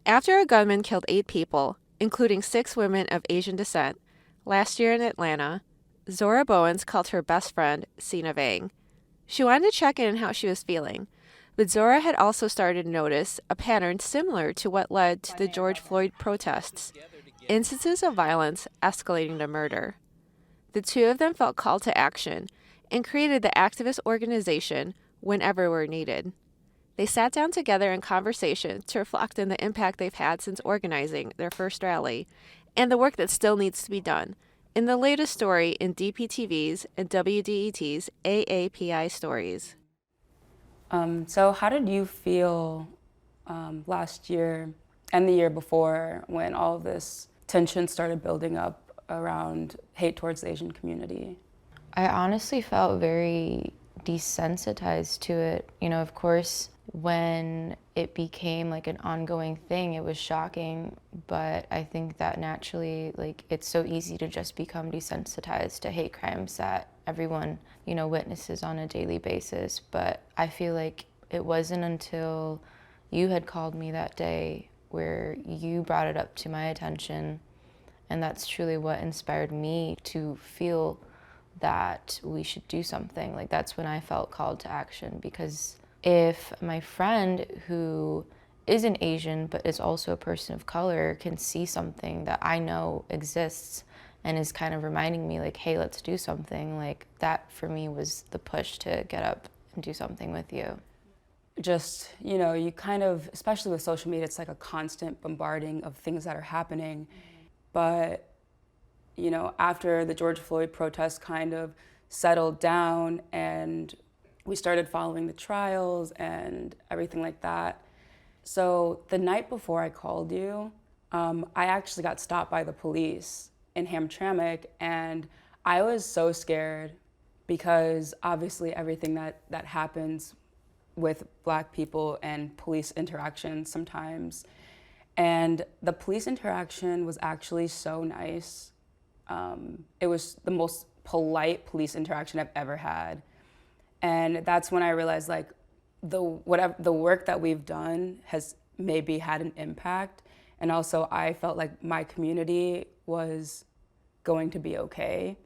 After a gunman killed 8 people, including 6 women of Asian descent, last year in Atlanta, Zora Bowens called her best friend, Ceena Vang. She wanted to check in on how she was feeling, but Zora had also started to notice a pattern similar to what led to the George Floyd protests, instances of violence escalating to murder. The two of them felt called to action and created the activist organization Whenever We're Needed. They sat down together in conversation to reflect on the impact they've had since organizing their first rally and the work that still needs to be done in the latest story in DPTV's and WDET's AAPI Stories. So how did you feel last year and the year before when all of this tension started building up around hate towards the Asian community? I honestly felt very desensitized to it. You know, of course, when it became like an ongoing thing, it was shocking, but I think that naturally, like, it's so easy to just become desensitized to hate crimes that everyone, you know, witnesses on a daily basis. But I feel like it wasn't until you had called me that day where you brought it up to my attention, and that's truly what inspired me to feel that we should do something. Like, that's when I felt called to action, because if my friend who isn't Asian but is also a person of color can see something that I know exists and is kind of reminding me like, hey, let's do something, like, that for me was the push to get up and do something with you. Just, you know, you kind of, especially with social media, it's like a constant bombarding of things that are happening. But, you know, after the George Floyd protests kind of settled down and we started following the trials and everything like that. So the night before I called you, I actually got stopped by the police in Hamtramck, and I was so scared because obviously everything that happens with Black people and police interactions sometimes. And the police interaction was actually so nice. It was the most polite police interaction I've ever had. And that's when I realized, like, the work that we've done has maybe had an impact. And also I felt like my community was going to be okay.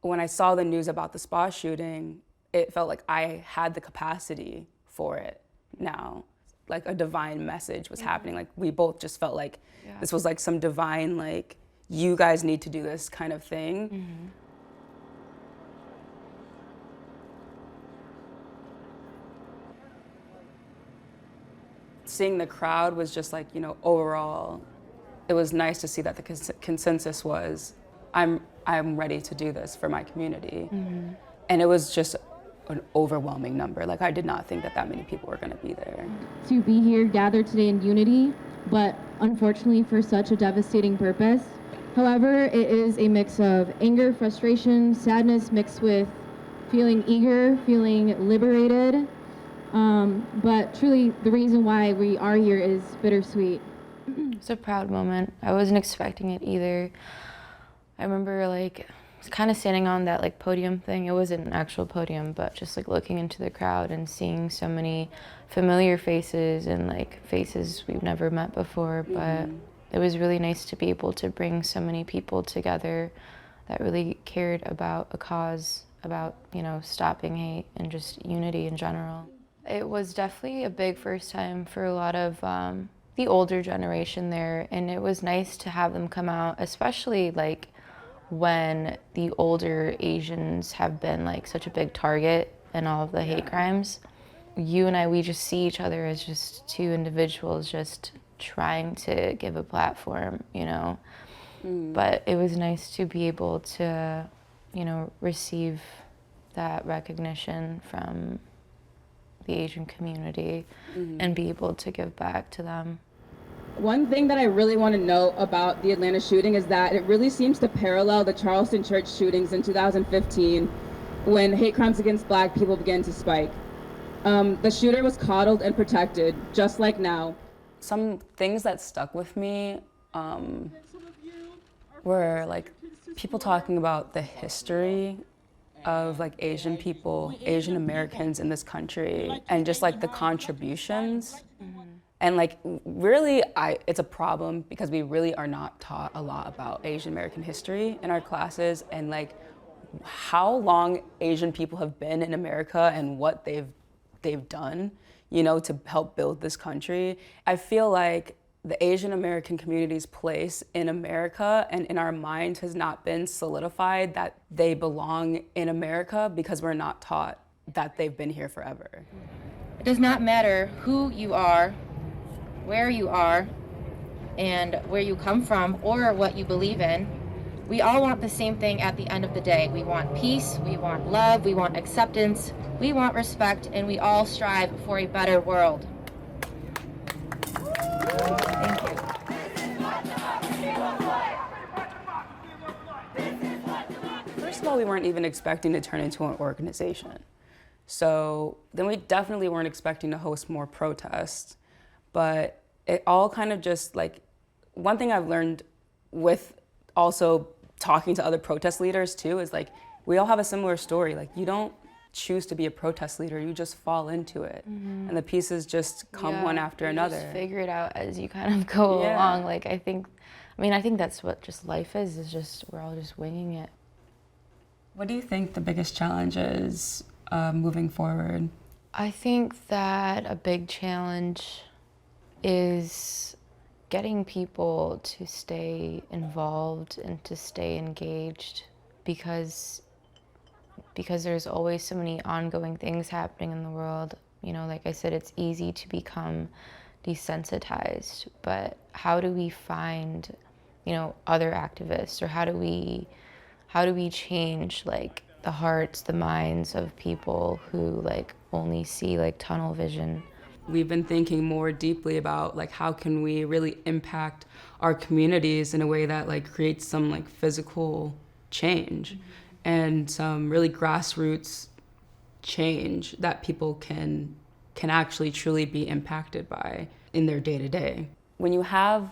When I saw the news about the spa shooting, it felt like I had the capacity for it now. Like a divine message was happening. Like, we both just felt like this was like some divine, like, you guys need to do this kind of thing. Mm-hmm. Seeing the crowd was just like, you know, overall, it was nice to see that the consensus was, I'm ready to do this for my community. Mm-hmm. And it was just an overwhelming number. Like, I did not think that many people were gonna be there. To be here gathered today in unity, but unfortunately for such a devastating purpose. However, it is a mix of anger, frustration, sadness mixed with feeling eager, feeling liberated. But truly, the reason why we are here is bittersweet. It's a proud moment. I wasn't expecting it either. I remember, like, kind of standing on that, like, podium thing. It wasn't an actual podium, but just, like, looking into the crowd and seeing so many familiar faces and, like, faces we've never met before. But it was really nice to be able to bring so many people together that really cared about a cause, about, you know, stopping hate and just unity in general. It was definitely a big first time for a lot of the older generation there, and it was nice to have them come out, especially, like, when the older Asians have been, like, such a big target in all of the hate crimes. You and I, we just see each other as just two individuals just trying to give a platform, you know. But it was nice to be able to, you know, receive that recognition from the Asian community and be able to give back to them. One thing that I really want to note about the Atlanta shooting is that it really seems to parallel the Charleston church shootings in 2015 when hate crimes against Black people began to spike. The shooter was coddled and protected, just like now. Some things that stuck with me were, like, people talking about the history of, like, Asian people, Asian Americans in this country, and just, like, the contributions. And like, really, it's a problem because we really are not taught a lot about Asian American history in our classes, and like how long Asian people have been in America and what they've done, you know, to help build this country. I feel like the Asian American community's place in America and in our minds has not been solidified that they belong in America because we're not taught that they've been here forever. It does not matter who you are, where you are, and where you come from, or what you believe in. We all want the same thing at the end of the day. We want peace, we want love, we want acceptance, we want respect, and we all strive for a better world. Thank you. First of all, we weren't even expecting to turn into an organization. So then we definitely weren't expecting to host more protests. But it all kind of just like, one thing I've learned with also talking to other protest leaders too is like, we all have a similar story. Like, you don't choose to be a protest leader, you just fall into it. Mm-hmm. And the pieces just come one after another. Just figure it out as you kind of go along. Like, I think that's what just life is just, we're all just winging it. What do you think the biggest challenge is moving forward? I think that a big challenge is getting people to stay involved and to stay engaged, because there's always so many ongoing things happening in the world. You know, like I said, it's easy to become desensitized, but how do we find, you know, other activists, or how do we change like the hearts, the minds of people who like only see like tunnel vision? We've been thinking more deeply about like, how can we really impact our communities in a way that like creates some like physical change and some really grassroots change that people can actually truly be impacted by in their day-to-day. When you have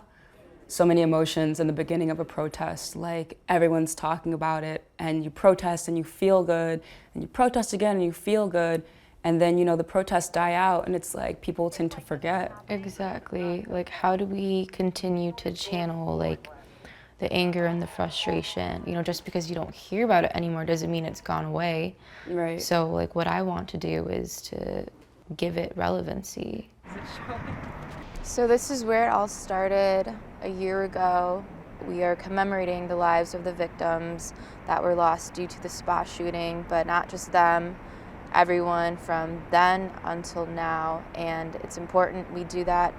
so many emotions in the beginning of a protest, like everyone's talking about it, and you protest and you feel good, and you protest again and you feel good, and then, you know, the protests die out and it's like people tend to forget. Exactly. Like, how do we continue to channel like the anger and the frustration? You know, just because you don't hear about it anymore doesn't mean it's gone away. Right. So like, what I want to do is to give it relevancy. So this is where it all started a year ago. We are commemorating the lives of the victims that were lost due to the spot shooting, but not just them, everyone from then until now. And it's important we do that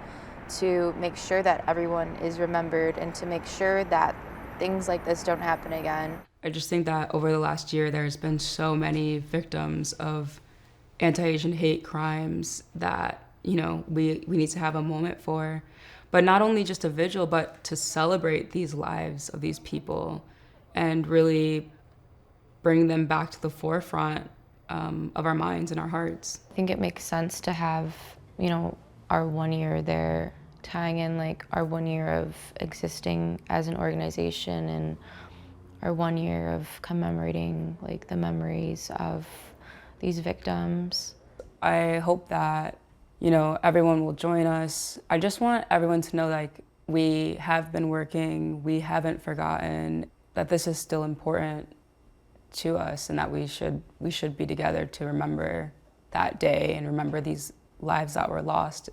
to make sure that everyone is remembered and to make sure that things like this don't happen again. I just think that over the last year, there's been so many victims of anti-Asian hate crimes that, you know, we need to have a moment for. But not only just a vigil, but to celebrate these lives of these people and really bring them back to the forefront of our minds and our hearts. I think it makes sense to have, you know, our 1 year there, tying in like our 1 year of existing as an organization and our 1 year of commemorating like the memories of these victims. I hope that, you know, everyone will join us. I just want everyone to know, like, we have been working, we haven't forgotten, that this is still important to us, and that we should be together to remember that day and remember these lives that were lost